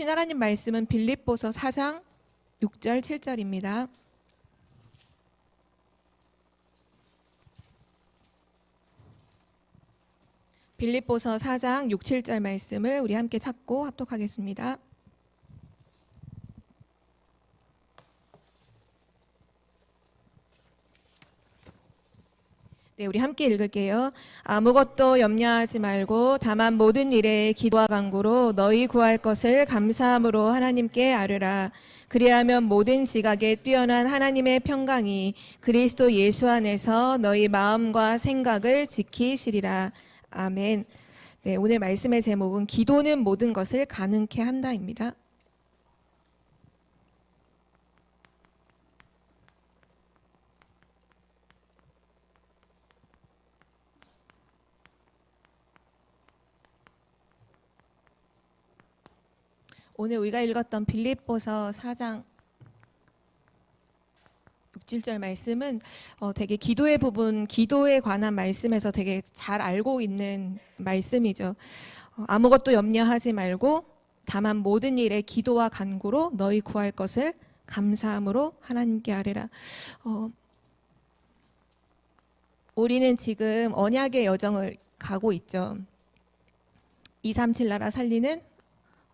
주신 하나님 말씀은 빌립보서 4장 6절 7절입니다. 빌립보서 4장 6, 7절 말씀을 우리 함께 찾고 합독하겠습니다. 네, 우리 함께 읽을게요. 아무것도 염려하지 말고 다만 모든 일에 기도와 간구로 너희 구할 것을 감사함으로 하나님께 아뢰라. 그리하면 모든 지각에 뛰어난 하나님의 평강이 그리스도 예수 안에서 너희 마음과 생각을 지키시리라. 아멘. 네, 오늘 말씀의 제목은 기도는 모든 것을 가능케 한다입니다. 오늘 우리가 읽었던 빌립보서 4장 6, 7절 말씀은 되게 기도의 부분, 기도에 관한 말씀에서 되게 잘 알고 있는 말씀이죠. 아무것도 염려하지 말고 다만 모든 일에 기도와 간구로 너희 구할 것을 감사함으로 하나님께 아뢰라. 우리는 지금 언약의 여정을 가고 있죠. 237 나라 살리는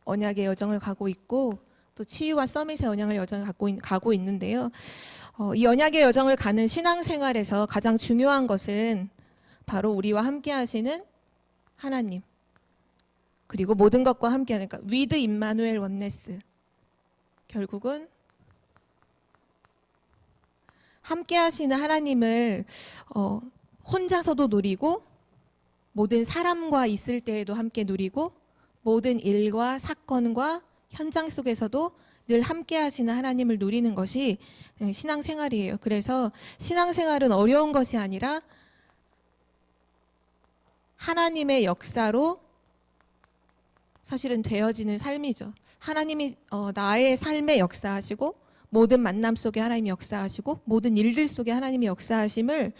언약의 여정을 가고 있고 또 치유와 서밋의 언약의 여정을 가고 있는데요. 이 언약의 여정을 가는 신앙생활에서 가장 중요한 것은 바로 우리와 함께 하시는 하나님, 그리고 모든 것과 함께하는, 그러니까 with 임마누엘 원네스, 결국은 함께 하시는 하나님을 혼자서도 누리고 모든 사람과 있을 때에도 함께 누리고 모든 일과 사건과 현장 속에서도 늘 함께 하시는 하나님을 누리는 것이 신앙생활이에요. 그래서 신앙생활은 어려운 것이 아니라 하나님의 역사로 사실은 되어지는 삶이죠. 하나님이 나의 삶에 역사하시고 모든 만남 속에 하나님이 역사하시고 모든 일들 속에 하나님이 역사하심을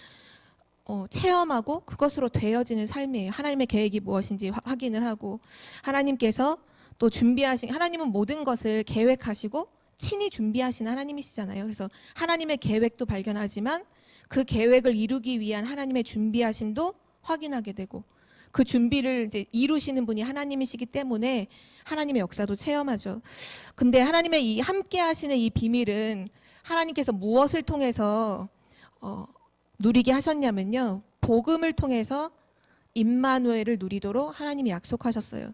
체험하고 그것으로 되어지는 삶이에요. 하나님의 계획이 무엇인지 확인을 하고 하나님께서 또 하나님은 모든 것을 계획하시고 친히 준비하신 하나님이시잖아요. 그래서 하나님의 계획도 발견하지만 그 계획을 이루기 위한 하나님의 준비하심도 확인하게 되고 그 준비를 이제 이루시는 분이 하나님이시기 때문에 하나님의 역사도 체험하죠. 근데 하나님의 이 함께 하시는 이 비밀은 하나님께서 무엇을 통해서 누리게 하셨냐면요. 복음을 통해서 임마누엘을 누리도록 하나님이 약속하셨어요.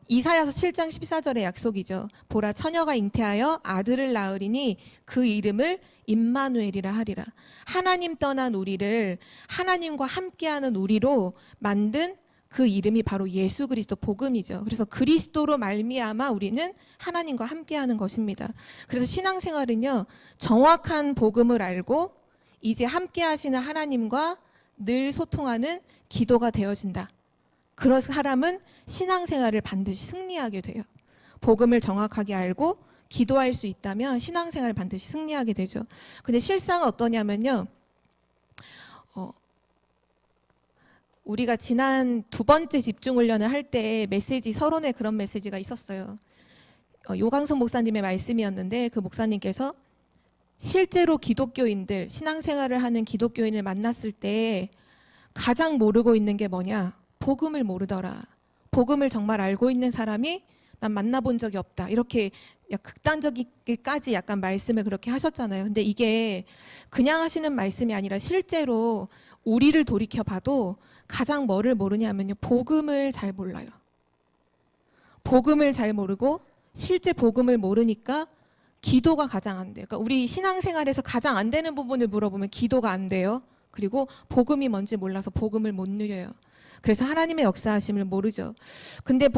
이사야서 7장 14절의 약속이죠. 보라 처녀가 잉태하여 아들을 낳으리니 그 이름을 임마누엘이라 하리라. 하나님 떠난 우리를 하나님과 함께하는 우리로 만든 그 이름이 바로 예수 그리스도 복음이죠. 그래서 그리스도로 말미암아 우리는 하나님과 함께하는 것입니다. 그래서 신앙생활은요. 정확한 복음을 알고 이제 함께 하시는 하나님과 늘 소통하는 기도가 되어진다. 그런 사람은 신앙생활을 반드시 승리하게 돼요. 복음을 정확하게 알고 기도할 수 있다면 신앙생활을 반드시 승리하게 되죠. 근데 실상은 어떠냐면요. 우리가 지난 두 번째 집중훈련을 할 때 메시지 서론에 그런 메시지가 있었어요. 요강선 목사님의 말씀이었는데 그 목사님께서 실제로 기독교인들, 신앙생활을 하는 기독교인을 만났을 때 가장 모르고 있는 게 뭐냐? 복음을 모르더라. 복음을 정말 알고 있는 사람이 난 만나본 적이 없다. 이렇게 극단적이기까지 약간 말씀을 그렇게 하셨잖아요. 근데 이게 그냥 하시는 말씀이 아니라 실제로 우리를 돌이켜봐도 가장 뭐를 모르냐면요. 복음을 잘 몰라요. 복음을 잘 모르고 실제 복음을 모르니까 기도가 가장 안 돼요. 그러니까 우리 신앙생활에서 가장 안 되는 부분을 물어보면 기도가 안 돼요. 그리고 복음이 뭔지 몰라서 복음을 못 누려요. 그래서 하나님의 역사하심을 모르죠. 근데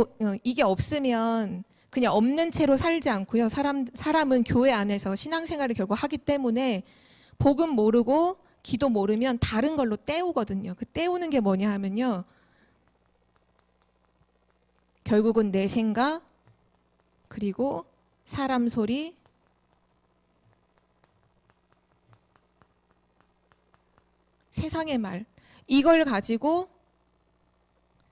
이게 없으면 그냥 없는 채로 살지 않고요. 사람은 교회 안에서 신앙생활을 결국 하기 때문에 복음 모르고 기도 모르면 다른 걸로 때우거든요. 그 때우는 게 뭐냐 하면요. 결국은 내 생각, 그리고 사람 소리, 세상의 말, 이걸 가지고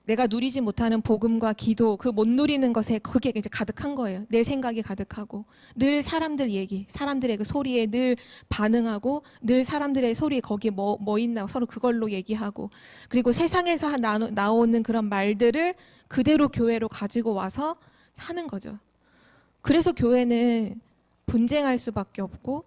내가 누리지 못하는 복음과 기도, 그 못 누리는 것에 그게 이제 가득한 거예요. 내 생각이 가득하고 늘 사람들 얘기, 사람들의 그 소리에 늘 반응하고 늘 사람들의 소리에 거기에 뭐 있나 서로 그걸로 얘기하고, 그리고 세상에서 나오는 그런 말들을 그대로 교회로 가지고 와서 하는 거죠. 그래서 교회는 분쟁할 수밖에 없고,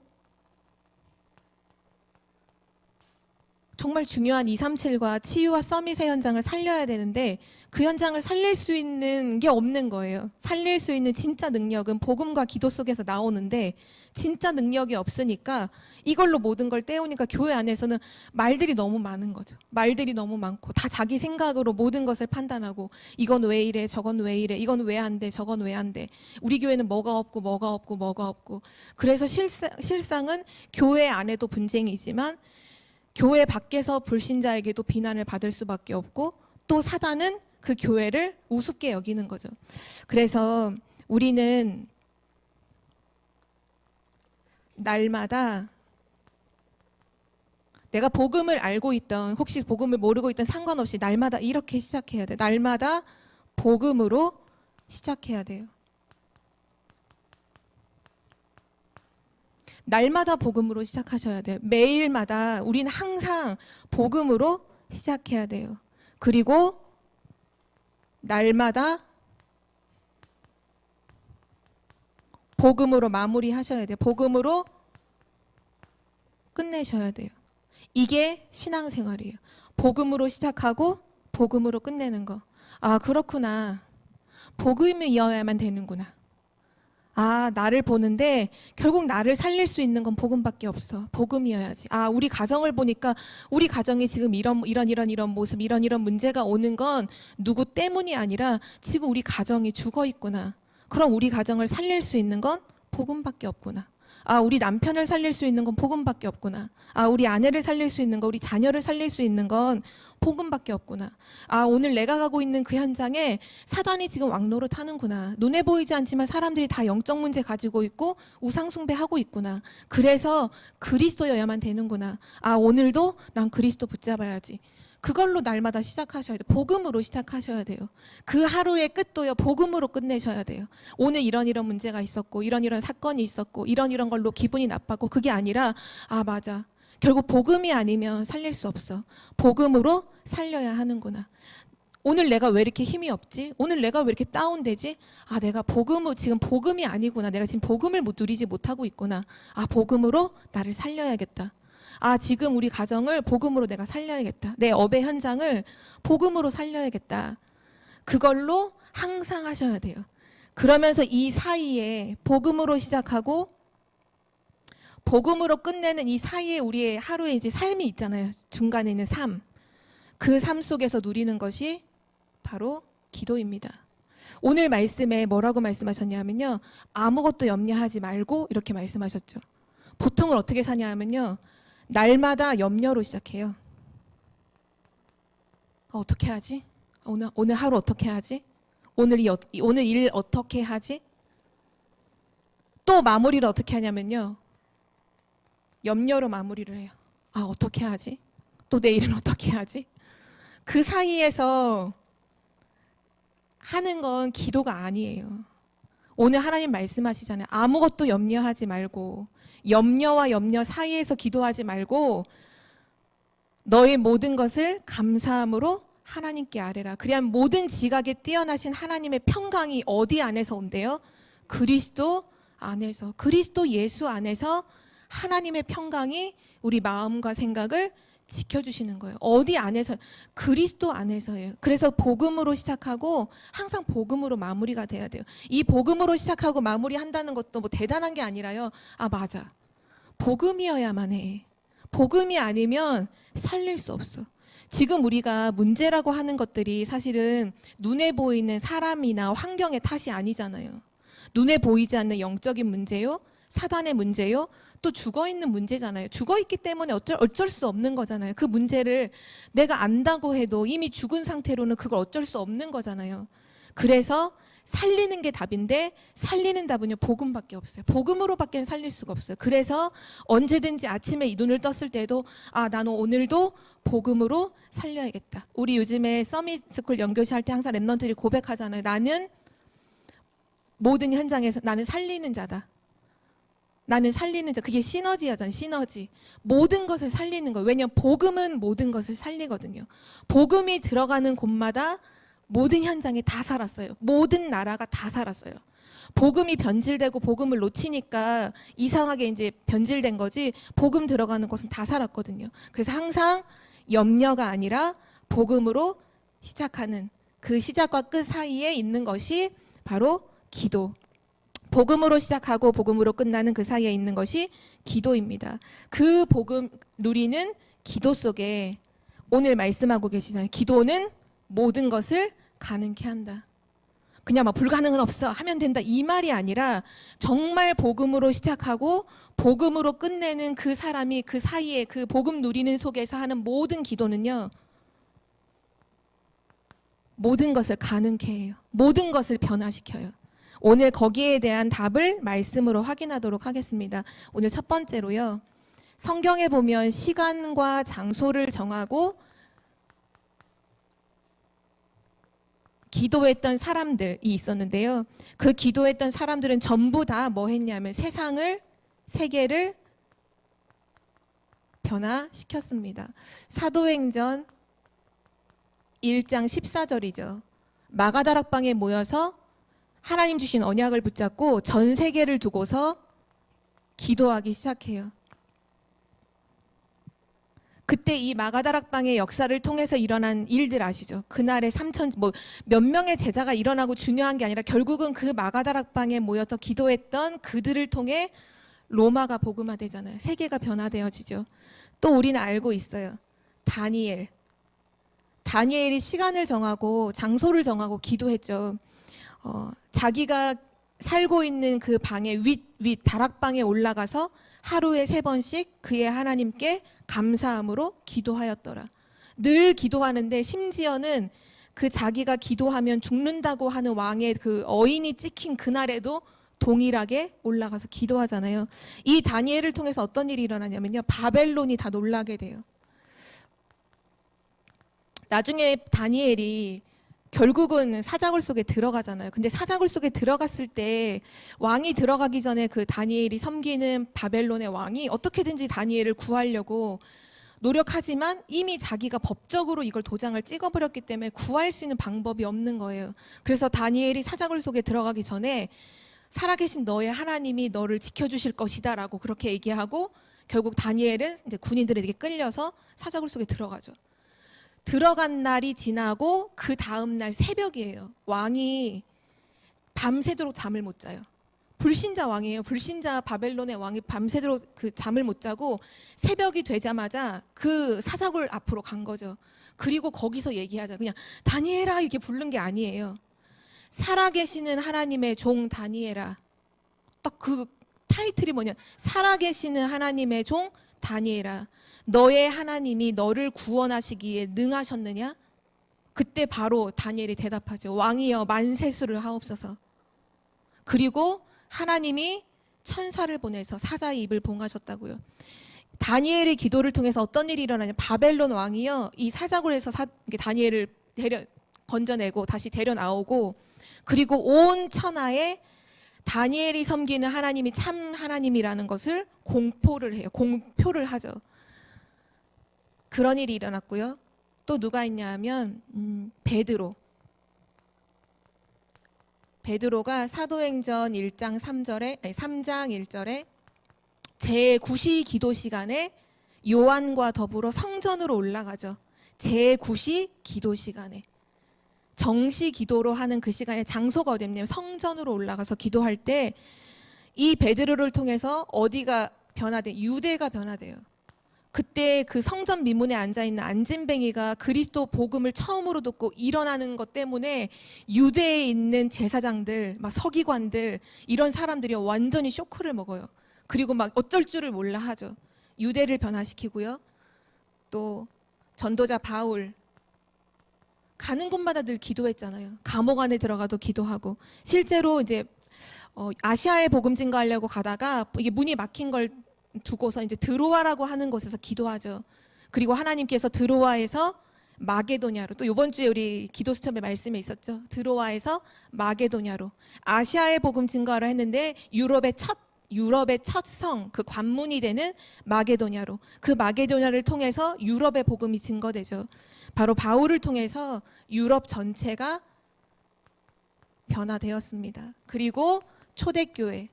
정말 중요한 237과 치유와 서밋의 현장을 살려야 되는데 그 현장을 살릴 수 있는 게 없는 거예요. 살릴 수 있는 진짜 능력은 복음과 기도 속에서 나오는데 진짜 능력이 없으니까 이걸로 모든 걸 때우니까 교회 안에서는 말들이 너무 많은 거죠. 말들이 너무 많고 다 자기 생각으로 모든 것을 판단하고, 이건 왜 이래, 저건 왜 이래, 이건 왜 안 돼, 저건 왜 안 돼, 우리 교회는 뭐가 없고. 그래서 실상은 교회 안에도 분쟁이지만 교회 밖에서 불신자에게도 비난을 받을 수밖에 없고, 또 사단은 그 교회를 우습게 여기는 거죠. 그래서 우리는 날마다 내가 복음을 알고 있던, 혹시 복음을 모르고 있던 상관없이 날마다 이렇게 시작해야 돼. 날마다 복음으로 시작해야 돼요. 날마다 복음으로 시작하셔야 돼요. 매일마다 우리는 항상 복음으로 시작해야 돼요. 그리고 날마다 복음으로 마무리하셔야 돼요. 복음으로 끝내셔야 돼요. 이게 신앙생활이에요. 복음으로 시작하고 복음으로 끝내는 거. 아, 그렇구나. 복음이어야만 되는구나. 아, 나를 보는데 결국 나를 살릴 수 있는 건 복음밖에 없어. 복음이어야지. 아, 우리 가정을 보니까 우리 가정이 지금 이런 모습, 이런 문제가 오는 건 누구 때문이 아니라 지금 우리 가정이 죽어 있구나. 그럼 우리 가정을 살릴 수 있는 건 복음밖에 없구나. 아, 우리 남편을 살릴 수 있는 건 복음밖에 없구나. 아, 우리 아내를 살릴 수 있는 거, 우리 자녀를 살릴 수 있는 건 복음밖에 없구나. 아, 오늘 내가 가고 있는 그 현장에 사단이 지금 왕노릇 하는구나. 눈에 보이지 않지만 사람들이 다 영적 문제 가지고 있고 우상 숭배하고 있구나. 그래서 그리스도여야만 되는구나. 아, 오늘도 난 그리스도 붙잡아야지. 그걸로 날마다 시작하셔야 돼요. 복음으로 시작하셔야 돼요. 그 하루의 끝도요, 복음으로 끝내셔야 돼요. 오늘 이런 문제가 있었고, 이런 사건이 있었고, 이런 걸로 기분이 나빴고, 그게 아니라, 아, 맞아. 결국 복음이 아니면 살릴 수 없어. 복음으로 살려야 하는구나. 오늘 내가 왜 이렇게 힘이 없지? 오늘 내가 왜 이렇게 다운되지? 아, 내가 지금 복음이 아니구나. 내가 지금 복음을 누리지 못하고 있구나. 아, 복음으로 나를 살려야겠다. 아, 지금 우리 가정을 복음으로 내가 살려야겠다. 내 업의 현장을 복음으로 살려야겠다. 그걸로 항상 하셔야 돼요. 그러면서 이 사이에 복음으로 시작하고 복음으로 끝내는 이 사이에 우리의 하루의 이제 삶이 있잖아요. 중간에 있는 삶. 그 삶 속에서 누리는 것이 바로 기도입니다. 오늘 말씀에 뭐라고 말씀하셨냐면요. 아무것도 염려하지 말고 이렇게 말씀하셨죠. 보통은 어떻게 사냐 하면요. 날마다 염려로 시작해요. 어떻게 하지? 오늘 하루 어떻게 하지? 오늘 일 어떻게 하지? 또 마무리를 어떻게 하냐면요. 염려로 마무리를 해요. 아, 어떻게 하지? 또 내일은 어떻게 하지? 그 사이에서 하는 건 기도가 아니에요. 오늘 하나님 말씀하시잖아요. 아무것도 염려하지 말고, 염려와 염려 사이에서 기도하지 말고 너의 모든 것을 감사함으로 하나님께 아뢰라. 그래야 모든 지각에 뛰어나신 하나님의 평강이 어디 안에서 온대요? 그리스도 안에서, 그리스도 예수 안에서 하나님의 평강이 우리 마음과 생각을 지켜주시는 거예요. 어디 안에서? 그리스도 안에서예요. 그래서 복음으로 시작하고 항상 복음으로 마무리가 돼야 돼요. 이 복음으로 시작하고 마무리한다는 것도 뭐 대단한 게 아니라요. 아, 맞아. 복음이어야만 해. 복음이 아니면 살릴 수 없어. 지금 우리가 문제라고 하는 것들이 사실은 눈에 보이는 사람이나 환경의 탓이 아니잖아요. 눈에 보이지 않는 영적인 문제요, 사단의 문제요, 또 죽어있는 문제잖아요. 죽어있기 때문에 어쩔 수 없는 거잖아요. 그 문제를 내가 안다고 해도 이미 죽은 상태로는 그걸 어쩔 수 없는 거잖아요. 그래서 살리는 게 답인데 살리는 답은요 복음밖에 없어요. 복음으로밖에 살릴 수가 없어요. 그래서 언제든지 아침에 이 눈을 떴을 때도 아 나는 오늘도 복음으로 살려야겠다. 우리 요즘에 서밋스쿨 연교시 할 때 항상 랩런트들이 고백하잖아요. 나는 모든 현장에서 나는 살리는 자다. 나는 살리는 자. 그게 시너지하잖아요. 시너지. 모든 것을 살리는 거예요. 왜냐하면 복음은 모든 것을 살리거든요. 복음이 들어가는 곳마다 모든 현장에 다 살았어요. 모든 나라가 다 살았어요. 복음이 변질되고 복음을 놓치니까 이상하게 이제 변질된 거지 복음 들어가는 곳은 다 살았거든요. 그래서 항상 염려가 아니라 복음으로 시작하는 그 시작과 끝 사이에 있는 것이 바로 기도. 복음으로 시작하고 복음으로 끝나는 그 사이에 있는 것이 기도입니다. 그 복음 누리는 기도 속에 오늘 말씀하고 계시잖아요. 기도는 모든 것을 가능케 한다. 그냥 막 불가능은 없어 하면 된다 이 말이 아니라 정말 복음으로 시작하고 복음으로 끝내는 그 사람이 그 사이에 그 복음 누리는 속에서 하는 모든 기도는요. 모든 것을 가능케 해요. 모든 것을 변화시켜요. 오늘 거기에 대한 답을 말씀으로 확인하도록 하겠습니다. 오늘 첫 번째로요. 성경에 보면 시간과 장소를 정하고 기도했던 사람들이 있었는데요. 그 기도했던 사람들은 전부 다 뭐 했냐면 세계를 변화시켰습니다. 사도행전 1장 14절이죠. 마가다락방에 모여서 하나님 주신 언약을 붙잡고 전 세계를 두고서 기도하기 시작해요. 그때 이 마가다락방의 역사를 통해서 일어난 일들 아시죠? 그날에 몇 명의 제자가 일어나고 중요한 게 아니라 결국은 그 마가다락방에 모여서 기도했던 그들을 통해 로마가 복음화되잖아요. 세계가 변화되어지죠. 또 우리는 알고 있어요. 다니엘이 시간을 정하고 장소를 정하고 기도했죠. 자기가 살고 있는 그 방의 윗 다락방에 올라가서 하루에 3번씩 그의 하나님께 감사함으로 기도하였더라. 늘 기도하는데 심지어는 그 자기가 기도하면 죽는다고 하는 왕의 그 어인이 찍힌 그날에도 동일하게 올라가서 기도하잖아요. 이 다니엘을 통해서 어떤 일이 일어나냐면요. 바벨론이 다 놀라게 돼요. 나중에 다니엘이 결국은 사자굴 속에 들어가잖아요. 근데 사자굴 속에 들어갔을 때 왕이 들어가기 전에 그 다니엘이 섬기는 바벨론의 왕이 어떻게든지 다니엘을 구하려고 노력하지만 이미 자기가 법적으로 이걸 도장을 찍어버렸기 때문에 구할 수 있는 방법이 없는 거예요. 그래서 다니엘이 사자굴 속에 들어가기 전에 살아계신 너의 하나님이 너를 지켜주실 것이다 라고 그렇게 얘기하고 결국 다니엘은 이제 군인들에게 끌려서 사자굴 속에 들어가죠. 들어간 날이 지나고 그 다음 날 새벽이에요. 왕이 밤새도록 잠을 못 자요. 불신자 왕이에요. 불신자 바벨론의 왕이 밤새도록 그 잠을 못 자고 새벽이 되자마자 그 사자굴 앞으로 간 거죠. 그리고 거기서 얘기하자. 그냥 다니엘아 이렇게 부른 게 아니에요. 살아계시는 하나님의 종 다니엘아. 딱 그 타이틀이 뭐냐. 살아계시는 하나님의 종 다니엘아. 너의 하나님이 너를 구원하시기에 능하셨느냐? 그때 바로 다니엘이 대답하죠. 왕이여 만세수를 하옵소서. 그리고 하나님이 천사를 보내서 사자의 입을 봉하셨다고요. 다니엘의 기도를 통해서 어떤 일이 일어나냐? 바벨론 왕이요 이 사자굴에서 다니엘을 건져내고 다시 데려 나오고 그리고 온 천하에 다니엘이 섬기는 하나님이 참 하나님이라는 것을 공포를 해요. 공표를 하죠. 그런 일이 일어났고요. 또 누가 있냐 하면 베드로가 사도행전 1장 3장 1절에 제9시 기도 시간에 요한과 더불어 성전으로 올라가죠. 제9시 기도 시간에 정시 기도로 하는 그 시간에 장소가 어디냐면 성전으로 올라가서 기도할 때 이 베드로를 통해서 어디가 유대가 변화돼요. 그때 그 성전 미문에 앉아있는 안진뱅이가 그리스도 복음을 처음으로 듣고 일어나는 것 때문에 유대에 있는 제사장들, 막 서기관들 이런 사람들이 완전히 쇼크를 먹어요. 그리고 막 어쩔 줄을 몰라 하죠. 유대를 변화시키고요. 또 전도자 바울 가는 곳마다 늘 기도했잖아요. 감옥 안에 들어가도 기도하고, 실제로 이제 아시아에 복음 증거하려고 가다가 이게 문이 막힌 걸 두고서 이제 드로아라고 하는 곳에서 기도하죠. 그리고 하나님께서 드로아에서 마게도냐로, 또 이번 주에 우리 기도 수첩에 말씀에 있었죠. 드로아에서 마게도냐로 아시아에 복음 증거하려 했는데 유럽의 첫 성, 그 관문이 되는 마게도냐로, 그 마게도냐를 통해서 유럽의 복음이 증거되죠. 바로 바울을 통해서 유럽 전체가 변화되었습니다. 그리고 초대교회,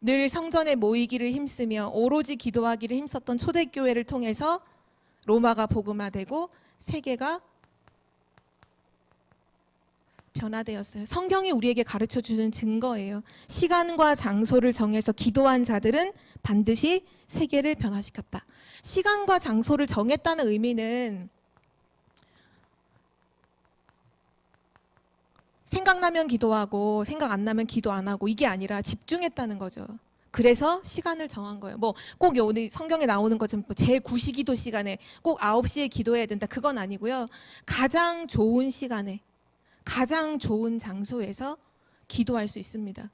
늘 성전에 모이기를 힘쓰며 오로지 기도하기를 힘썼던 초대교회를 통해서 로마가 복음화되고 세계가 변화되었어요. 성경이 우리에게 가르쳐주는 증거예요. 시간과 장소를 정해서 기도한 자들은 반드시 세계를 변화시켰다. 시간과 장소를 정했다는 의미는 생각나면 기도하고 생각 안 나면 기도 안 하고 이게 아니라 집중했다는 거죠. 그래서 시간을 정한 거예요. 뭐 꼭 오늘 성경에 나오는 것처럼 제9시기도 시간에 꼭 9시에 기도해야 된다, 그건 아니고요. 가장 좋은 시간에 가장 좋은 장소에서 기도할 수 있습니다.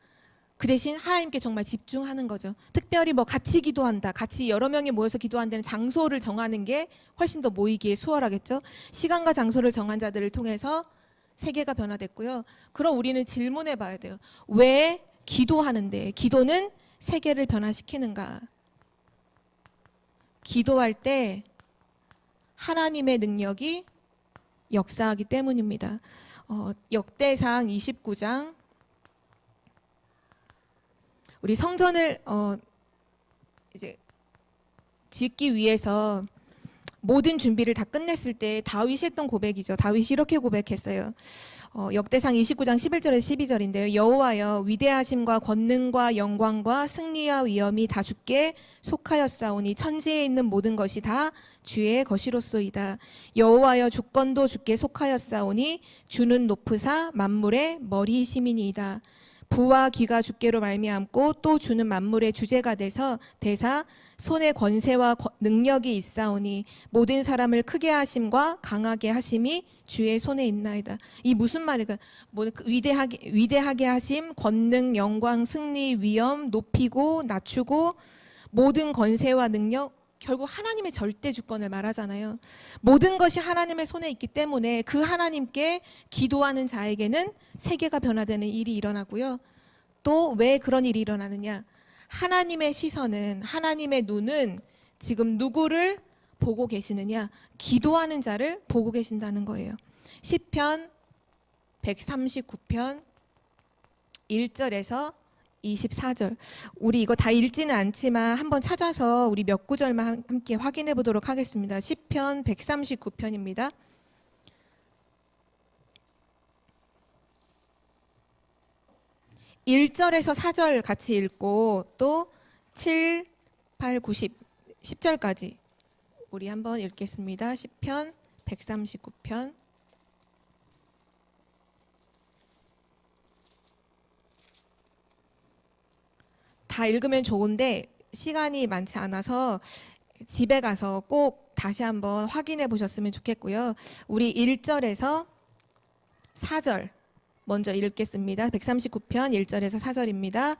그 대신 하나님께 정말 집중하는 거죠. 특별히 뭐 같이 기도한다, 같이 여러 명이 모여서 기도한다는 장소를 정하는 게 훨씬 더 모이기에 수월하겠죠. 시간과 장소를 정한 자들을 통해서 세계가 변화됐고요. 그럼 우리는 질문해 봐야 돼요. 왜 기도하는데, 기도는 세계를 변화시키는가? 기도할 때 하나님의 능력이 역사하기 때문입니다. 역대상 29장, 우리 성전을 이제 짓기 위해서 모든 준비를 다 끝냈을 때 다윗이 했던 고백이죠. 다윗이 이렇게 고백했어요. 역대상 29장 11절에서 12절인데요. 여호와여, 위대하심과 권능과 영광과 승리와 위엄이 다 주께 속하였사오니 천지에 있는 모든 것이 다 주의 것이로소이다. 여호와여, 주권도 주께 속하였사오니 주는 높으사 만물의 머리이심이니이다. 부와 귀가 주께로 말미암고 또 주는 만물의 주제가 돼서 대사 손에 권세와 능력이 있사오니 모든 사람을 크게 하심과 강하게 하심이 주의 손에 있나이다. 이 무슨 말일까? 위대하게 하심, 권능, 영광, 승리, 위엄, 높이고 낮추고 모든 권세와 능력, 결국 하나님의 절대 주권을 말하잖아요. 모든 것이 하나님의 손에 있기 때문에 그 하나님께 기도하는 자에게는 세계가 변화되는 일이 일어나고요. 또 왜 그런 일이 일어나느냐? 하나님의 시선은, 하나님의 눈은 지금 누구를 보고 계시느냐? 기도하는 자를 보고 계신다는 거예요. 시편 139편 1절에서 24절. 우리 이거 다 읽지는 않지만 한번 찾아서 우리 몇 구절만 함께 확인해 보도록 하겠습니다. 시편 139편입니다. 1절에서 4절 같이 읽고 또 7, 8, 9, 10, 10절까지 우리 한번 읽겠습니다. 시편 139편. 다 읽으면 좋은데 시간이 많지 않아서 집에 가서 꼭 다시 한번 확인해 보셨으면 좋겠고요. 우리 1절에서 4절 먼저 읽겠습니다. 139편 1절에서 4절입니다.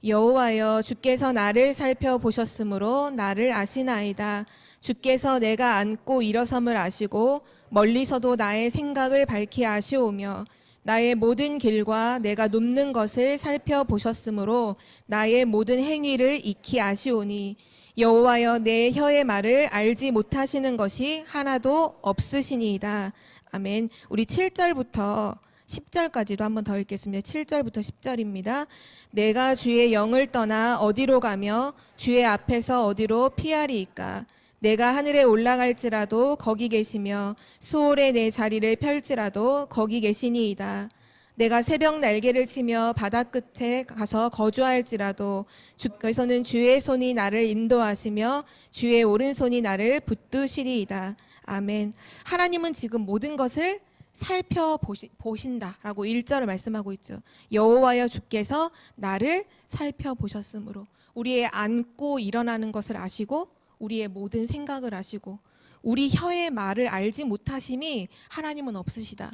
여호와여, 주께서 나를 살펴보셨으므로 나를 아시나이다. 주께서 내가 앉고 일어섬을 아시고 멀리서도 나의 생각을 밝히 아시오며 나의 모든 길과 내가 눕는 것을 살펴보셨으므로 나의 모든 행위를 익히 아시오니 여호와여, 내 혀의 말을 알지 못하시는 것이 하나도 없으시니이다. 아멘. 우리 7절부터 10절까지도 한번 더 읽겠습니다. 7절부터 10절입니다. 내가 주의 영을 떠나 어디로 가며 주의 앞에서 어디로 피하리이까? 내가 하늘에 올라갈지라도 거기 계시며 수월에 내 자리를 펼지라도 거기 계시니이다. 내가 새벽 날개를 치며 바다 끝에 가서 거주할지라도 주께서는 주의 손이 나를 인도하시며 주의 오른손이 나를 붙드시리이다. 아멘. 하나님은 지금 모든 것을 살펴보신다라고 1절을 말씀하고 있죠. 여호와여, 주께서 나를 살펴보셨으므로, 우리의 앉고 일어나는 것을 아시고 우리의 모든 생각을 아시고 우리 혀의 말을 알지 못하심이 하나님은 없으시다.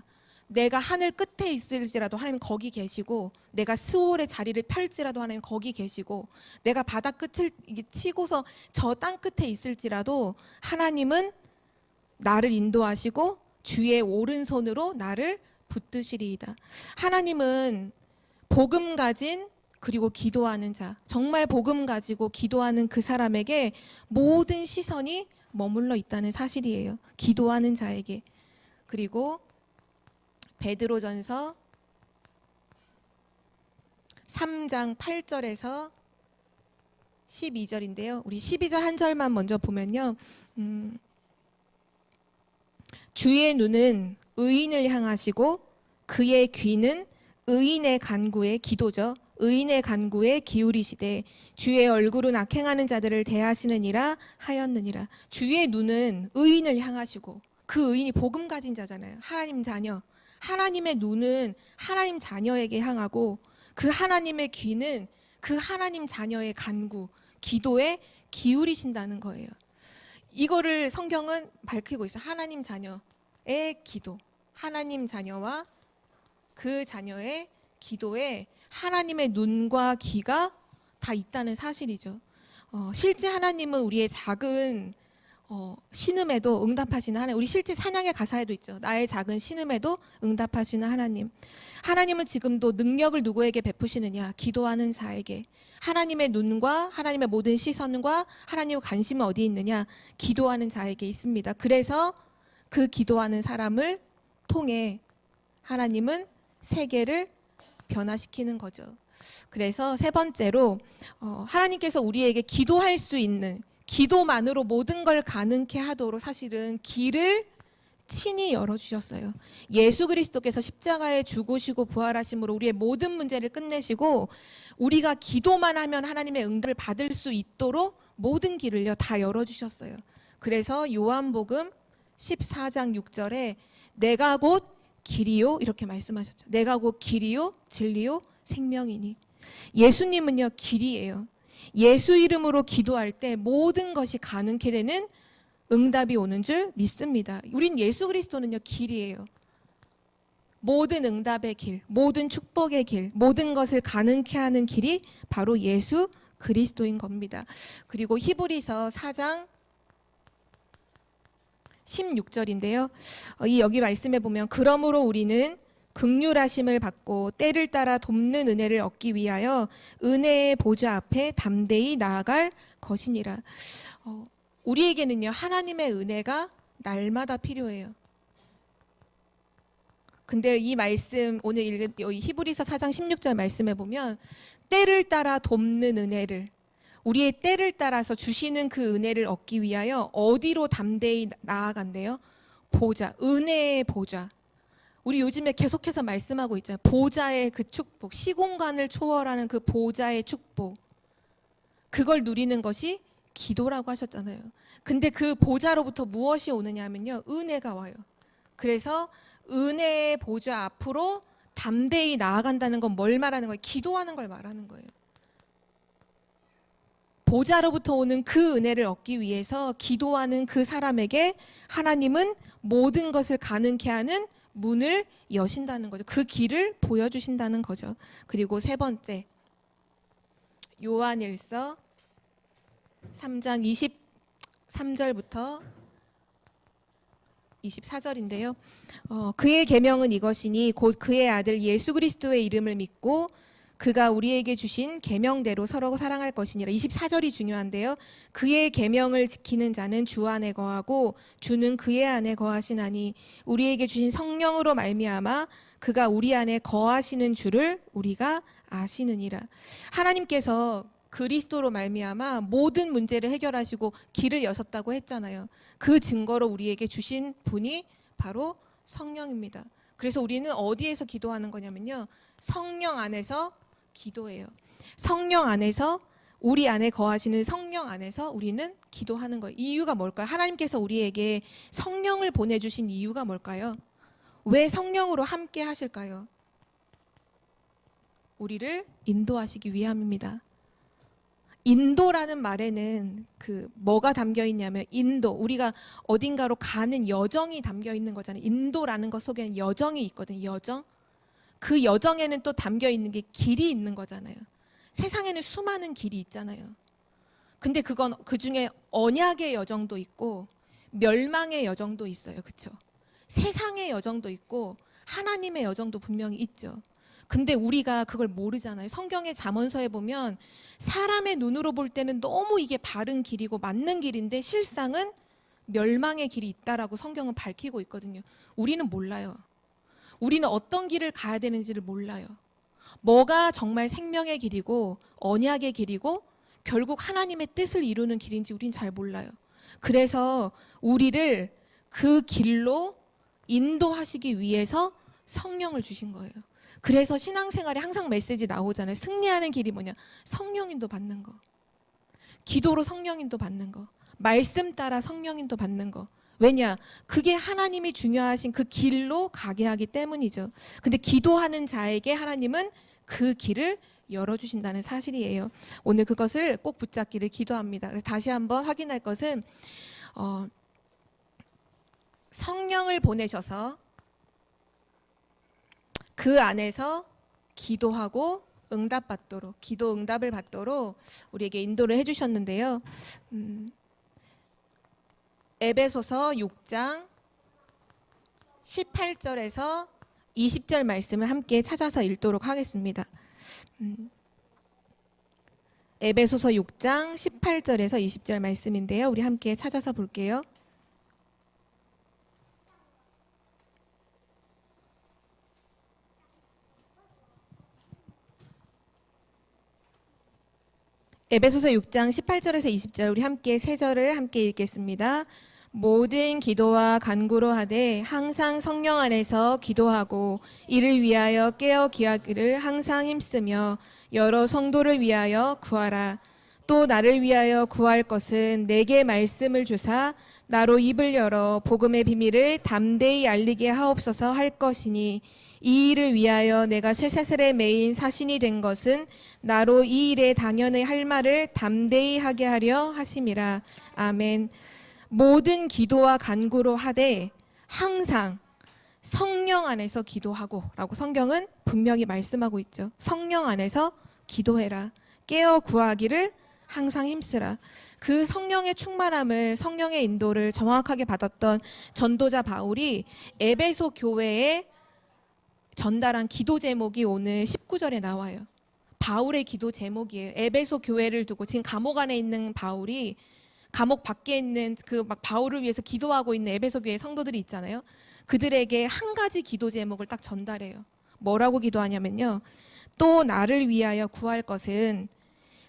내가 하늘 끝에 있을지라도 하나님 거기 계시고, 내가 스올의 자리를 펼지라도 하나님 거기 계시고, 내가 바다 끝을 치고서 저 땅 끝에 있을지라도 하나님은 나를 인도하시고 주의 오른손으로 나를 붙드시리이다. 하나님은 복음 가진 그리고 기도하는 자, 정말 복음 가지고 기도하는 그 사람에게 모든 시선이 머물러 있다는 사실이에요. 기도하는 자에게. 그리고 베드로전서 3장 8절에서 12절인데요. 우리 12절 한 절만 먼저 보면요. 주의 눈은 의인을 향하시고 그의 귀는 의인의 간구에, 기도죠. 의인의 간구에 기울이시되 주의 얼굴은 악행하는 자들을 대하시느니라 하였느니라. 주의 눈은 의인을 향하시고, 그 의인이 복음 가진 자잖아요. 하나님 자녀. 하나님의 눈은 하나님 자녀에게 향하고, 그 하나님의 귀는 그 하나님 자녀의 간구, 기도에 기울이신다는 거예요. 이거를 성경은 밝히고 있어요. 하나님 자녀의 기도, 하나님 자녀와 그 자녀의 기도에 하나님의 눈과 귀가 다 있다는 사실이죠. 실제 하나님은 우리의 작은 신음에도 응답하시는 하나님. 우리 실제 찬양의 가사에도 있죠. 나의 작은 신음에도 응답하시는 하나님. 하나님은 지금도 능력을 누구에게 베푸시느냐? 기도하는 자에게. 하나님의 눈과 하나님의 모든 시선과 하나님의 관심은 어디 있느냐? 기도하는 자에게 있습니다. 그래서 그 기도하는 사람을 통해 하나님은 세계를 변화시키는 거죠. 그래서 세 번째로 하나님께서 우리에게 기도할 수 있는, 기도만으로 모든 걸 가능케 하도록 사실은 길을 친히 열어주셨어요. 예수 그리스도께서 십자가에 죽으시고 부활하심으로 우리의 모든 문제를 끝내시고, 우리가 기도만 하면 하나님의 응답을 받을 수 있도록 모든 길을요 다 열어주셨어요. 그래서 요한복음 14장 6절에 내가 곧 길이요 이렇게 말씀하셨죠. 내가 곧 길이요 진리요 생명이니. 예수님은요 길이에요. 예수 이름으로 기도할 때 모든 것이 가능케 되는 응답이 오는 줄 믿습니다. 우린 예수 그리스도는요 길이에요. 모든 응답의 길, 모든 축복의 길, 모든 것을 가능케 하는 길이 바로 예수 그리스도인 겁니다. 그리고 히브리서 4장 16절인데요. 여기 말씀에 보면 그러므로 우리는 긍휼하심을 받고 때를 따라 돕는 은혜를 얻기 위하여 은혜의 보좌 앞에 담대히 나아갈 것이니라. 우리에게는요 하나님의 은혜가 날마다 필요해요. 근데 이 말씀 오늘 읽은 히브리서 4장 16절 말씀에 보면 때를 따라 돕는 은혜를, 우리의 때를 따라서 주시는 그 은혜를 얻기 위하여 어디로 담대히 나아간대요? 보좌, 은혜의 보좌. 우리 요즘에 계속해서 말씀하고 있잖아요. 보좌의 그 축복, 시공간을 초월하는 그 보좌의 축복. 그걸 누리는 것이 기도라고 하셨잖아요. 근데 그 보좌로부터 무엇이 오느냐 하면요, 은혜가 와요. 그래서 은혜의 보좌 앞으로 담대히 나아간다는 건 뭘 말하는 거예요? 기도하는 걸 말하는 거예요. 보좌로부터 오는 그 은혜를 얻기 위해서 기도하는 그 사람에게 하나님은 모든 것을 가능케 하는 문을 여신다는 거죠. 그 길을 보여주신다는 거죠. 그리고 세 번째, 요한일서 3장 23절부터 24절인데요. 그의 계명은 이것이니 곧 그의 아들 예수 그리스도의 이름을 믿고 그가 우리에게 주신 계명대로 서로 사랑할 것이니라. 24절이 중요한데요. 그의 계명을 지키는 자는 주 안에 거하고 주는 그의 안에 거하시나니 우리에게 주신 성령으로 말미암아 그가 우리 안에 거하시는 줄을 우리가 아시느니라. 하나님께서 그리스도로 말미암아 모든 문제를 해결하시고 길을 여셨다고 했잖아요. 그 증거로 우리에게 주신 분이 바로 성령입니다. 그래서 우리는 어디에서 기도하는 거냐면요, 성령 안에서 기도해요. 성령 안에서, 우리 안에 거하시는 성령 안에서 우리는 기도하는 거예요. 이유가 뭘까요? 하나님께서 우리에게 성령을 보내주신 이유가 뭘까요? 왜 성령으로 함께 하실까요? 우리를 인도하시기 위함입니다. 인도라는 말에는 그 뭐가 담겨 있냐면 인도, 우리가 어딘가로 가는 여정이 담겨 있는 거잖아요. 인도라는 것 속에는 여정이 있거든요. 여정. 그 여정에는 또 담겨 있는 게 길이 있는 거잖아요. 세상에는 수많은 길이 있잖아요. 근데 그건 그 중에 언약의 여정도 있고 멸망의 여정도 있어요. 그렇죠? 세상의 여정도 있고 하나님의 여정도 분명히 있죠. 근데 우리가 그걸 모르잖아요. 성경의 잠언서에 보면 사람의 눈으로 볼 때는 너무 이게 바른 길이고 맞는 길인데 실상은 멸망의 길이 있다라고 성경은 밝히고 있거든요. 우리는 몰라요. 우리는 어떤 길을 가야 되는지를 몰라요. 뭐가 정말 생명의 길이고 언약의 길이고 결국 하나님의 뜻을 이루는 길인지 우린 잘 몰라요. 그래서 우리를 그 길로 인도하시기 위해서 성령을 주신 거예요. 그래서 신앙생활에 항상 메시지 나오잖아요. 승리하는 길이 뭐냐? 성령인도 받는 거. 기도로 성령인도 받는 거. 말씀 따라 성령인도 받는 거. 왜냐? 그게 하나님이 중요하신 그 길로 가게 하기 때문이죠. 근데 기도하는 자에게 하나님은 그 길을 열어주신다는 사실이에요. 오늘 그것을 꼭 붙잡기를 기도합니다. 그래서 다시 한번 확인할 것은 성령을 보내셔서 그 안에서 기도하고 응답받도록, 기도 응답을 받도록 우리에게 인도를 해주셨는데요. 에베소서 6장 18절에서 20절 말씀을 함께 찾아서 읽도록 하겠습니다. 에베소서 6장 18절에서 20절 말씀인데요. 우리 함께 찾아서 볼게요. 에베소서 6장 18절에서 20절 우리 함께 세 절을 함께 읽겠습니다. 모든 기도와 간구로 하되 항상 성령 안에서 기도하고 이를 위하여 깨어 기하기를 항상 힘쓰며 여러 성도를 위하여 구하라. 또 나를 위하여 구할 것은 내게 말씀을 주사 나로 입을 열어 복음의 비밀을 담대히 알리게 하옵소서 할 것이니 이 일을 위하여 내가 쇠사슬에 매인 사신이 된 것은 나로 이 일에 당연히 할 말을 담대히 하게 하려 하심이라. 아멘. 모든 기도와 간구로 하되 항상 성령 안에서 기도하고 라고 성경은 분명히 말씀하고 있죠. 성령 안에서 기도해라. 깨어 구하기를 항상 힘쓰라. 그 성령의 충만함을, 성령의 인도를 정확하게 받았던 전도자 바울이 에베소 교회에 전달한 기도 제목이 오늘 19절에 나와요. 바울의 기도 제목이에요. 에베소 교회를 두고 지금 감옥 안에 있는 바울이 감옥 밖에 있는 그 막 바울을 위해서 기도하고 있는 에베소 교회 성도들이 있잖아요. 그들에게 한 가지 기도 제목을 딱 전달해요. 뭐라고 기도하냐면요. 또 나를 위하여 구할 것은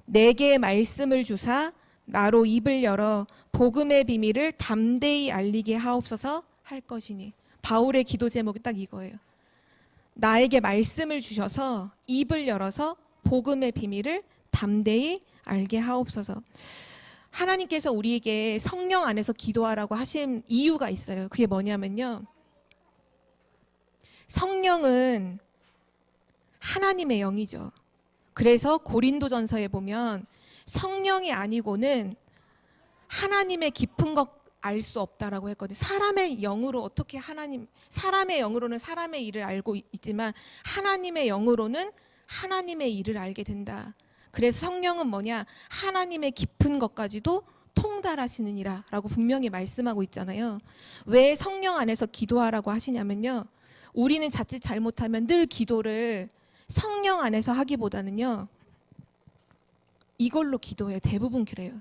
내게 말씀을 주사 나로 입을 열어 복음의 비밀을 담대히 알리게 하옵소서 할 것이니. 바울의 기도 제목이 딱 이거예요. 나에게 말씀을 주셔서 입을 열어서 복음의 비밀을 담대히 알게 하옵소서. 하나님께서 우리에게 성령 안에서 기도하라고 하신 이유가 있어요. 그게 뭐냐면요. 성령은 하나님의 영이죠. 그래서 고린도전서에 보면 성령이 아니고는 하나님의 깊은 것 알 수 없다라고 했거든요. 사람의 영으로 어떻게 사람의 영으로는 사람의 일을 알고 있지만 하나님의 영으로는 하나님의 일을 알게 된다. 그래서 성령은 뭐냐? 하나님의 깊은 것까지도 통달하시느니라 라고 분명히 말씀하고 있잖아요. 왜 성령 안에서 기도하라고 하시냐면요. 우리는 자칫 잘못하면 늘 기도를 성령 안에서 하기보다는요. 이걸로 기도해요. 대부분 그래요.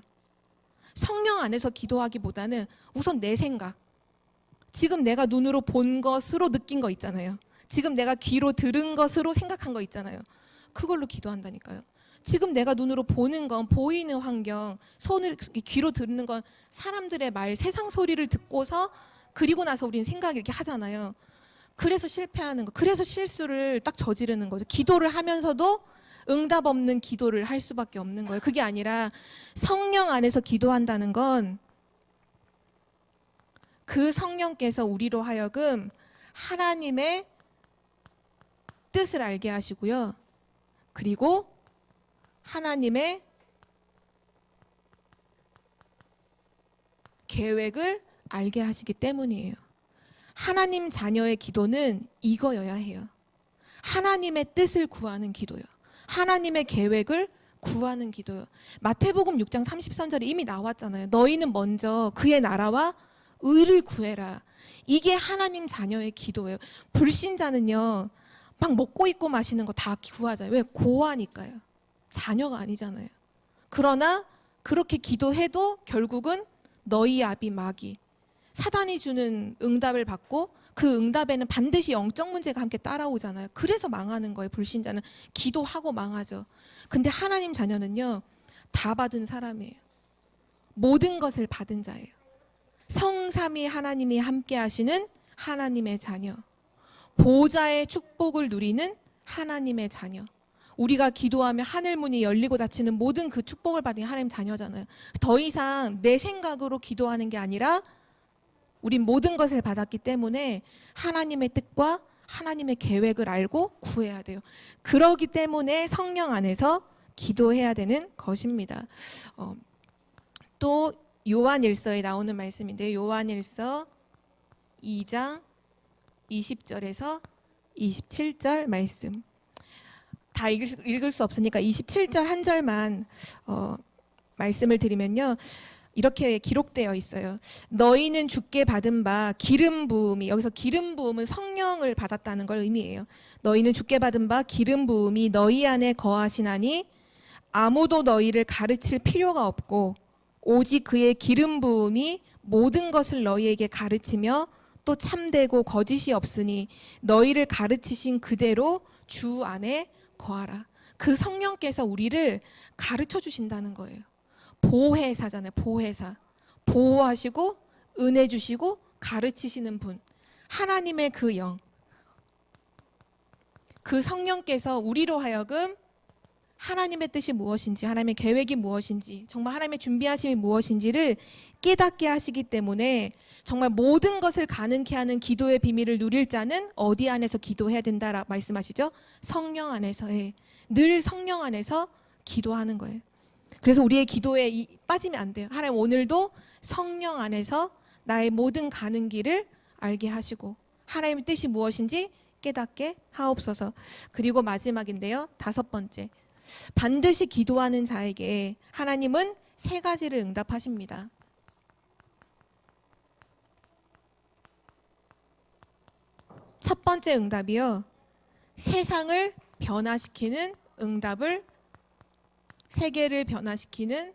성령 안에서 기도하기보다는 우선 내 생각, 지금 내가 눈으로 본 것으로 느낀 거 있잖아요. 지금 내가 귀로 들은 것으로 생각한 거 있잖아요. 그걸로 기도한다니까요. 지금 내가 눈으로 보는 건 보이는 환경, 귀로 듣는 건 사람들의 말, 세상 소리를 듣고서 그리고 나서 우리는 생각을 이렇게 하잖아요. 그래서 실패하는 거, 그래서 실수를 딱 저지르는 거죠. 기도를 하면서도 응답 없는 기도를 할 수밖에 없는 거예요. 그게 아니라 성령 안에서 기도한다는 건 그 성령께서 우리로 하여금 하나님의 뜻을 알게 하시고요. 그리고 하나님의 계획을 알게 하시기 때문이에요. 하나님 자녀의 기도는 이거여야 해요. 하나님의 뜻을 구하는 기도요. 하나님의 계획을 구하는 기도요. 마태복음 6장 33절에 이미 나왔잖아요. 너희는 먼저 그의 나라와 의를 구해라. 이게 하나님 자녀의 기도예요. 불신자는요, 막 먹고 입고 마시는 거 다 구하잖아요. 왜? 고하니까요. 자녀가 아니잖아요. 그러나 그렇게 기도해도 결국은 너희 아비 마귀, 사단이 주는 응답을 받고 그 응답에는 반드시 영적 문제가 함께 따라오잖아요. 그래서 망하는 거예요. 불신자는 기도하고 망하죠. 근데 하나님 자녀는요, 다 받은 사람이에요. 모든 것을 받은 자예요. 성삼위 하나님이 함께 하시는 하나님의 자녀, 보좌의 축복을 누리는 하나님의 자녀. 우리가 기도하며 하늘 문이 열리고 닫히는 모든 그 축복을 받은 하나님 자녀잖아요. 더 이상 내 생각으로 기도하는 게 아니라 우린 모든 것을 받았기 때문에 하나님의 뜻과 하나님의 계획을 알고 구해야 돼요. 그러기 때문에 성령 안에서 기도해야 되는 것입니다. 또 요한일서에 나오는 말씀인데, 요한일서 2장 20절에서 27절 말씀. 다 읽을 수 없으니까 27절 한 절만 말씀을 드리면요, 이렇게 기록되어 있어요. 너희는 주께 받은 바 기름 부음이, 여기서 기름 부음은 성령을 받았다는 걸 의미해요. 너희는 주께 받은 바 기름 부음이 너희 안에 거하시나니 아무도 너희를 가르칠 필요가 없고 오직 그의 기름 부음이 모든 것을 너희에게 가르치며 또 참되고 거짓이 없으니 너희를 가르치신 그대로 주 안에 거하라. 그 성령께서 우리를 가르쳐 주신다는 거예요. 보혜사잖아요. 보혜사. 보호하시고 은혜 주시고 가르치시는 분. 하나님의 그 영. 그 성령께서 우리로 하여금 하나님의 뜻이 무엇인지, 하나님의 계획이 무엇인지, 정말 하나님의 준비하심이 무엇인지를 깨닫게 하시기 때문에 정말 모든 것을 가능케 하는 기도의 비밀을 누릴 자는 어디 안에서 기도해야 된다라 말씀하시죠? 성령 안에서 해. 늘 성령 안에서 기도하는 거예요. 그래서 우리의 기도에 빠지면 안 돼요. 하나님 오늘도 성령 안에서 나의 모든 가는 길을 알게 하시고 하나님의 뜻이 무엇인지 깨닫게 하옵소서. 그리고 마지막인데요, 5번째. 반드시 기도하는 자에게 하나님은 3가지를 응답하십니다. 첫 번째 응답이요, 세상을 변화시키는 응답을, 세계를 변화시키는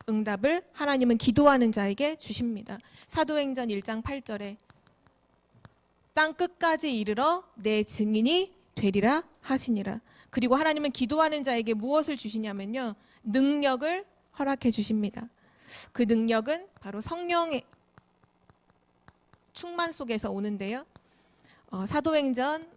응답을 하나님은 기도하는 자에게 주십니다. 사도행전 1장 8절에 땅 끝까지 이르러 내 증인이 되리라 하시니라. 그리고 하나님은 기도하는 자에게 무엇을 주시냐면요, 능력을 허락해 주십니다. 그 능력은 바로 성령의 충만 속에서 오는데요, 사도행전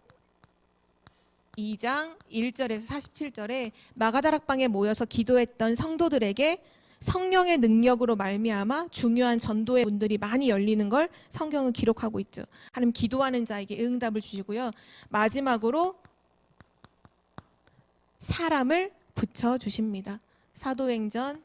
2장 1절에서 47절에 마가다락방에 모여서 기도했던 성도들에게 성령의 능력으로 말미암아 중요한 전도의 문들이 많이 열리는 걸 성경은 기록하고 있죠. 하나님 기도하는 자에게 응답을 주시고요, 마지막으로 사람을 붙여주십니다. 사도행전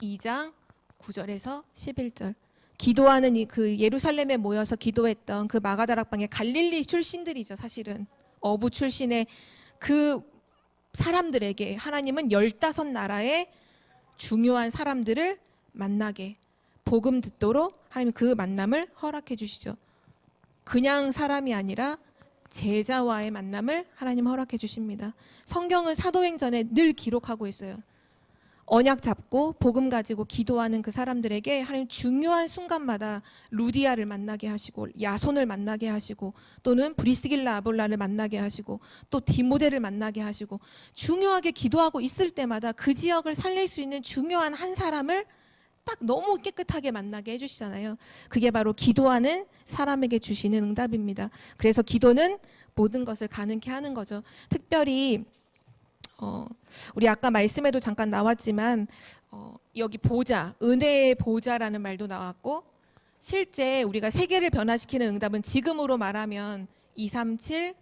2장 9절에서 11절. 기도하는 그 예루살렘에 모여서 기도했던 그 마가다락방의 갈릴리 출신들이죠. 사실은 어부 출신의 그 사람들에게 하나님은 15나라의 중요한 사람들을 만나게, 복음 듣도록 하나님 그 만남을 허락해 주시죠. 그냥 사람이 아니라 제자와의 만남을 하나님 허락해 주십니다. 성경은 사도행전에 늘 기록하고 있어요. 언약 잡고 복음 가지고 기도하는 그 사람들에게 하나님 중요한 순간마다 루디아를 만나게 하시고 야손을 만나게 하시고 또는 브리스길라 아볼라를 만나게 하시고 또 디모데를 만나게 하시고 중요하게 기도하고 있을 때마다 그 지역을 살릴 수 있는 중요한 한 사람을 딱 너무 깨끗하게 만나게 해주시잖아요. 그게 바로 기도하는 사람에게 주시는 응답입니다. 그래서 기도는 모든 것을 가능케 하는 거죠. 특별히 우리 아까 말씀에도 잠깐 나왔지만 여기 보좌, 은혜의 보좌라는 말도 나왔고, 실제 우리가 세계를 변화시키는 응답은 지금으로 말하면 237,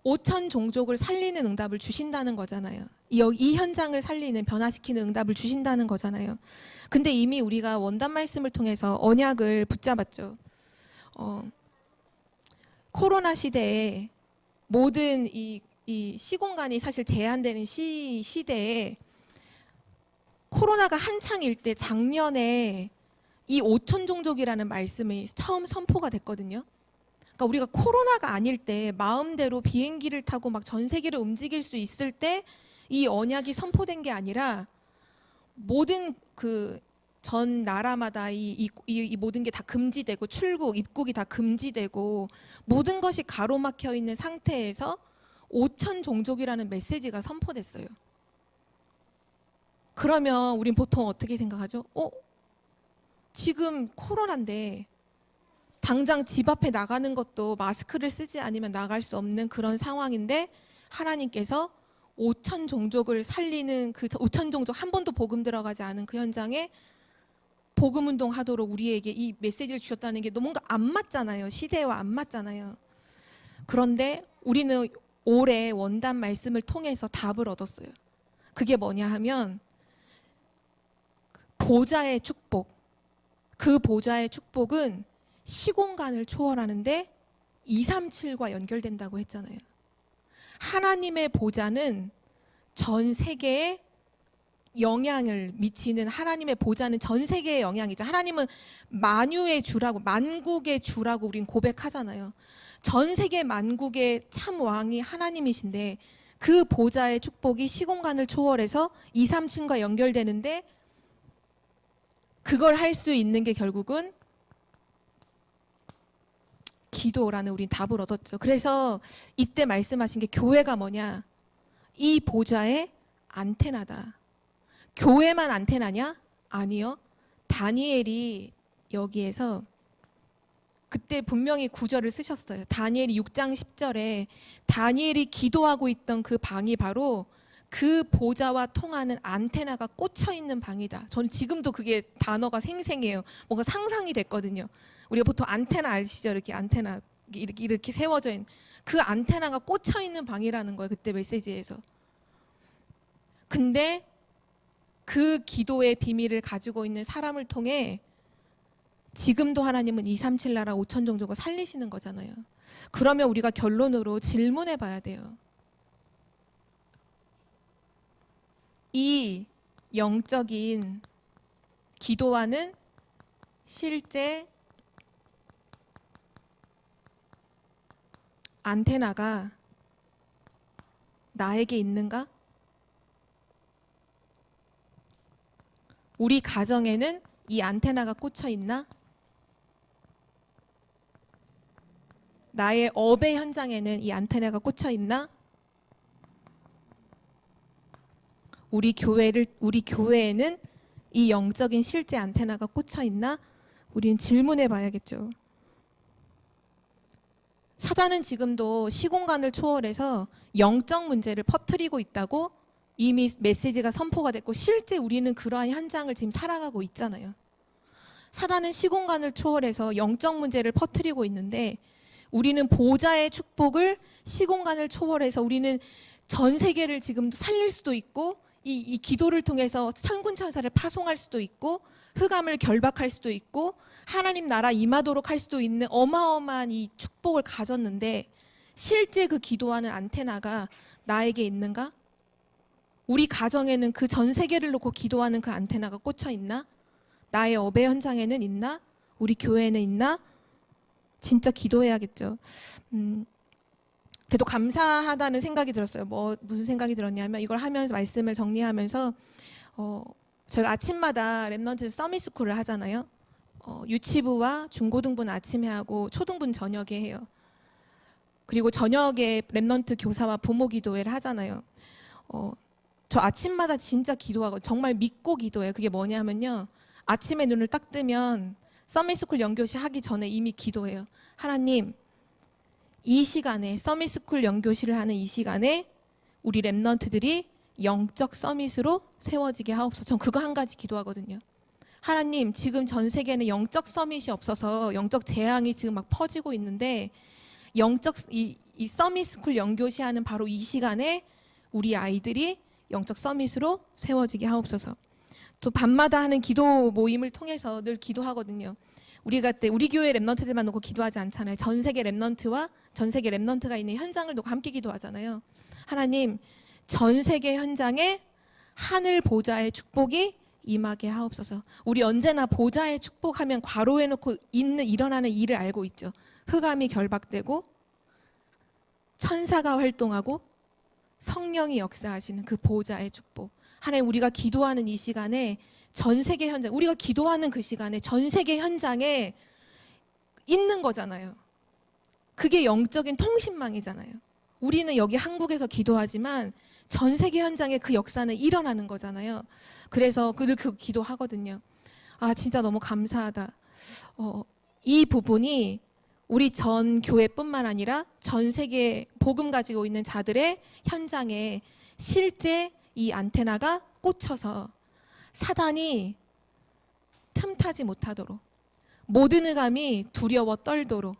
5천 종족을 살리는 응답을 주신다는 거잖아요. 이 현장을 살리는, 변화시키는 응답을 주신다는 거잖아요. 근데 이미 우리가 원단 말씀을 통해서 언약을 붙잡았죠. 코로나 시대에 모든 이 시공간이 사실 제한되는 시대에 코로나가 한창일 때 작년에 이 5천 종족이라는 말씀이 처음 선포가 됐거든요. 그러니까 우리가 코로나가 아닐 때 마음대로 비행기를 타고 막 전 세계를 움직일 수 있을 때 이 언약이 선포된 게 아니라 모든 그 전 나라마다 이 모든 게 다 금지되고 출국, 입국이 다 금지되고 모든 것이 가로막혀 있는 상태에서 5천 종족이라는 메시지가 선포됐어요. 그러면 우린 보통 어떻게 생각하죠? 지금 코로나인데 당장 집 앞에 나가는 것도 마스크를 쓰지 않으면 나갈 수 없는 그런 상황인데 하나님께서 5천 종족을 살리는 그 5천 종족 한 번도 복음 들어가지 않은 그 현장에 복음 운동 하도록 우리에게 이 메시지를 주셨다는 게 뭔가 안 맞잖아요. 시대와 안 맞잖아요. 그런데 우리는 올해 원단 말씀을 통해서 답을 얻었어요. 그게 뭐냐 하면 보좌의 축복. 그 보좌의 축복은 시공간을 초월하는데 237과 연결된다고 했잖아요. 하나님의 보좌는 전 세계에 영향을 미치는, 하나님의 보좌는 전 세계에 영향이죠. 하나님은 만유의 주라고, 만국의 주라고 우린 고백하잖아요. 전 세계 만국의 참 왕이 하나님이신데 그 보좌의 축복이 시공간을 초월해서 237과 연결되는데 그걸 할 수 있는 게 결국은 기도라는 우린 답을 얻었죠. 그래서 이때 말씀하신 게 교회가 뭐냐? 이 보좌의 안테나다. 교회만 안테나냐? 아니요. 다니엘이 여기에서 그때 분명히 구절을 쓰셨어요. 다니엘이 6장 10절에 다니엘이 기도하고 있던 그 방이 바로 그 보좌와 통하는 안테나가 꽂혀 있는 방이다. 저는 지금도 그게 단어가 생생해요. 뭔가 상상이 됐거든요. 우리가 보통 안테나 아시죠? 이렇게 안테나 이렇게 세워져 있는 그 안테나가 꽂혀 있는 방이라는 거예요. 그때 메시지에서. 근데 그 기도의 비밀을 가지고 있는 사람을 통해 지금도 하나님은 237 나라 5천 종족을 살리시는 거잖아요. 그러면 우리가 결론으로 질문해 봐야 돼요. 이 영적인 기도와는 실제 안테나가 나에게 있는가? 우리 가정에는 이 안테나가 꽂혀 있나? 나의 업의 현장에는 이 안테나가 꽂혀 있나? 우리 교회에는 이 영적인 실제 안테나가 꽂혀 있나? 우리는 질문해 봐야겠죠. 사단은 지금도 시공간을 초월해서 영적 문제를 퍼뜨리고 있다고 이미 메시지가 선포가 됐고 실제 우리는 그러한 현장을 지금 살아가고 있잖아요. 사단은 시공간을 초월해서 영적 문제를 퍼뜨리고 있는데 우리는 보좌의 축복을 시공간을 초월해서 우리는 전 세계를 지금 살릴 수도 있고 이 기도를 통해서 천군 천사를 파송할 수도 있고 흑암을 결박할 수도 있고 하나님 나라 임하도록 할 수도 있는 어마어마한 이 축복을 가졌는데 실제 그 기도하는 안테나가 나에게 있는가? 우리 가정에는 그 전 세계를 놓고 기도하는 그 안테나가 꽂혀 있나? 나의 업의 현장에는 있나? 우리 교회에는 있나? 진짜 기도해야겠죠. 그래도 감사하다는 생각이 들었어요. 무슨 생각이 들었냐면 이걸 하면서 말씀을 정리하면서 저희가 아침마다 랩넌트 서밋스쿨을 하잖아요. 유치부와 중고등부는 아침에 하고 초등부는 저녁에 해요. 그리고 저녁에 랩넌트 교사와 부모 기도회를 하잖아요. 저 아침마다 진짜 기도하고 정말 믿고 기도해요. 그게 뭐냐면요. 아침에 눈을 딱 뜨면 서밋스쿨 연교시 하기 전에 이미 기도해요. 하나님, 이 시간에 서밋스쿨 연교시를 하는 이 시간에 우리 랩넌트들이 영적 서밋으로 세워지게 하옵소서. 전 그거 한 가지 기도하거든요. 하나님, 지금 전 세계는 영적 서밋이 없어서 영적 재앙이 지금 막 퍼지고 있는데 이 서밋스쿨 영교시하는 바로 이 시간에 우리 아이들이 영적 서밋으로 세워지게 하옵소서. 또 밤마다 하는 기도 모임을 통해서 늘 기도하거든요. 우리가 우리 교회 랩런트들만 놓고 기도하지 않잖아요. 전 세계 랩런트가 있는 현장을 놓고 함께 기도하잖아요. 하나님, 전 세계 현장에 하늘 보좌의 축복이 임하게 하옵소서. 우리 언제나 보좌의 축복하면 괄호해 놓고 일어나는 일을 알고 있죠. 흑암이 결박되고 천사가 활동하고 성령이 역사하시는 그 보좌의 축복. 하나님, 우리가 기도하는 이 시간에 전 세계 현장, 우리가 기도하는 그 시간에 전 세계 현장에 있는 거잖아요. 그게 영적인 통신망이잖아요. 우리는 여기 한국에서 기도하지만 전 세계 현장에 그 역사는 일어나는 거잖아요. 그래서 그 기도하거든요. 아, 진짜 너무 감사하다. 이 부분이 우리 전 교회뿐만 아니라 전 세계 복음 가지고 있는 자들의 현장에 실제 이 안테나가 꽂혀서 사단이 틈타지 못하도록, 모든 흑암이 두려워 떨도록,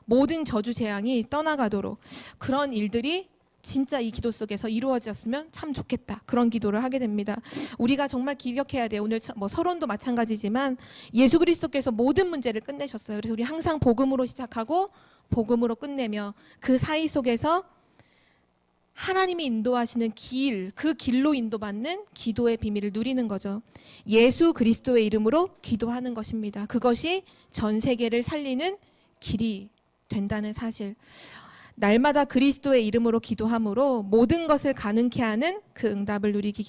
모든 저주 재앙이 떠나가도록, 그런 일들이 진짜 이 기도 속에서 이루어졌으면 참 좋겠다. 그런 기도를 하게 됩니다. 우리가 정말 기억해야 돼요. 오늘 뭐 서론도 마찬가지지만 예수 그리스도께서 모든 문제를 끝내셨어요. 그래서 우리 항상 복음으로 시작하고 복음으로 끝내며 그 사이 속에서 하나님이 인도하시는 길, 그 길로 인도받는 기도의 비밀을 누리는 거죠. 예수 그리스도의 이름으로 기도하는 것입니다. 그것이 전 세계를 살리는 길이 된다는 사실. 날마다 그리스도의 이름으로 기도함으로 모든 것을 가능케 하는 그 응답을 누리기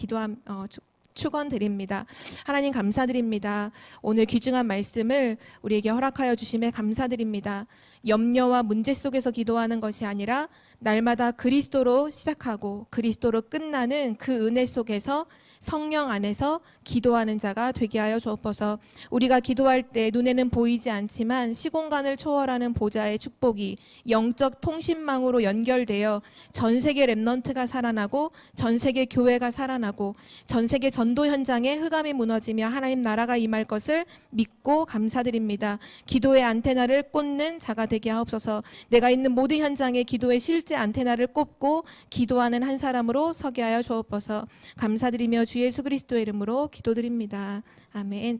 축원드립니다. 하나님 감사드립니다. 오늘 귀중한 말씀을 우리에게 허락하여 주심에 감사드립니다. 염려와 문제 속에서 기도하는 것이 아니라 날마다 그리스도로 시작하고 그리스도로 끝나는 그 은혜 속에서 성령 안에서 기도하는 자가 되게 하여 주옵소서. 우리가 기도할 때 눈에는 보이지 않지만 시공간을 초월하는 보좌의 축복이 영적 통신망으로 연결되어 전 세계 랩넌트가 살아나고 전 세계 교회가 살아나고 전 세계 전도 현장에 흑암이 무너지며 하나님 나라가 임할 것을 믿고 감사드립니다. 기도의 안테나를 꽂는 자가 되게 하옵소서. 내가 있는 모든 현장에 기도의 실제 안테나를 꽂고 기도하는 한 사람으로 서게 하여 주옵소서. 감사드리며 주 예수 그리스도의 이름으로 기도드립니다. 아멘.